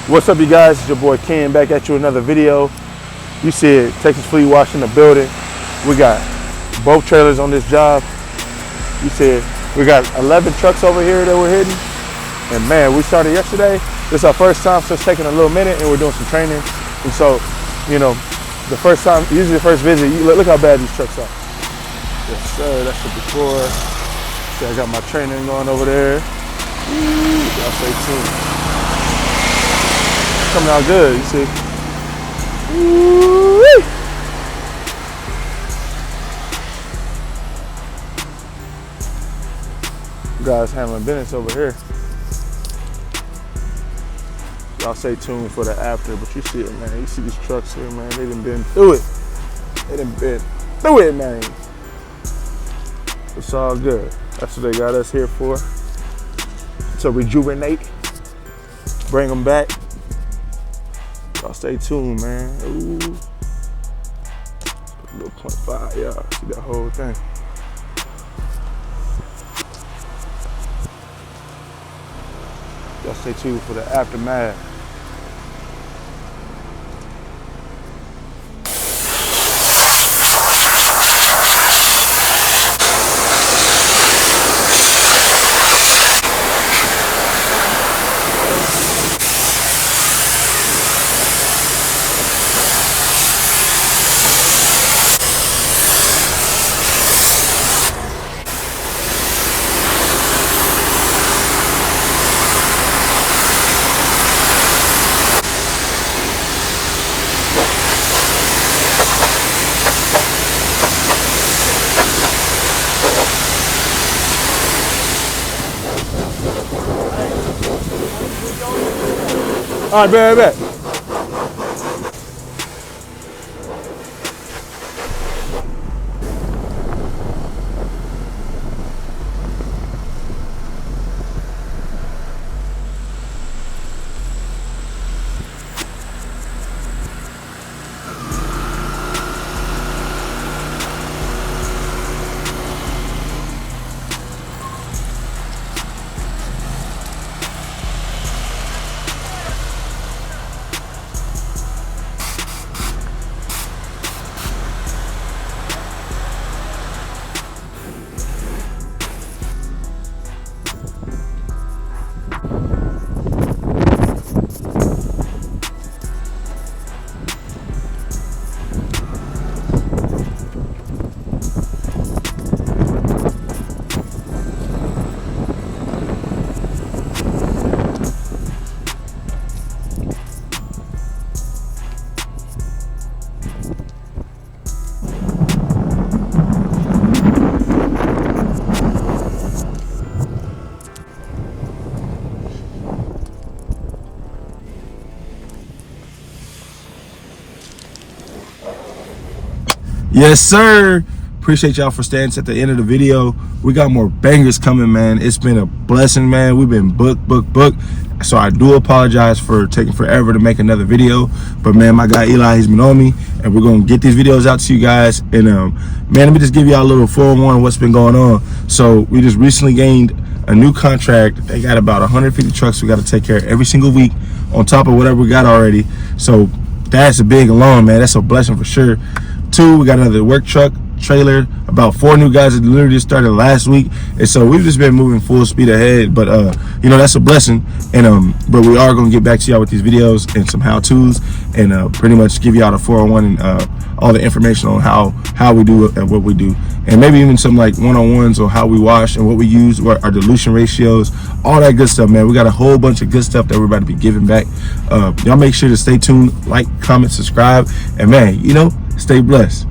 What's up, you guys? It's your boy Ken back at you with another video. You see it, Texas Fleet Wash in the building. We got both trailers on this job. You see it, we got 11 trucks over here that we're hitting. And man, we started yesterday. This is our first time, so it's taking a little minute and we're doing some training. And so, you know, the first time, usually the first visit, look how bad these trucks are. Yes sir, that's the before. See, I got my training going over there. Y'all stay tuned. Coming out good, you see. Woo-wee. Guys handling business over here. Y'all stay tuned for the after, but you see it, man. You see these trucks here, man. They done been through it. They done been through it, man. It's all good. That's what they got us here for. To rejuvenate, bring them back. Y'all stay tuned, man. Ooh. Little 0.5, y'all see that whole thing. Y'all stay tuned for the aftermath. All right, bet. Yes, sir. Appreciate y'all for staying at the end of the video. We got more bangers coming, man. It's been a blessing, man. We've been booked. So I do apologize for taking forever to make another video. But man, my guy Eli, he's been on me, and we're gonna get these videos out to you guys. And man, let me just give y'all a little 411 what's been going on. So we just recently gained a new contract. They got about 150 trucks we got to take care of every single week, on top of whatever we got already. So that's a big alone, man. That's a blessing for sure. 2, we got another work truck, trailer, about 4 new guys that literally just started last week. And so we've just been moving full speed ahead, but you know, that's a blessing. And but we are going to get back to y'all with these videos and some how-tos, and pretty much give y'all the 401 and all the information on how we do it and what we do, and maybe even some like one-on-ones on how we wash and what we use, what our dilution ratios, all that good stuff, man. We got a whole bunch of good stuff that we're about to be giving back. Y'all make sure to stay tuned, like, comment, subscribe, and man, you know, stay blessed.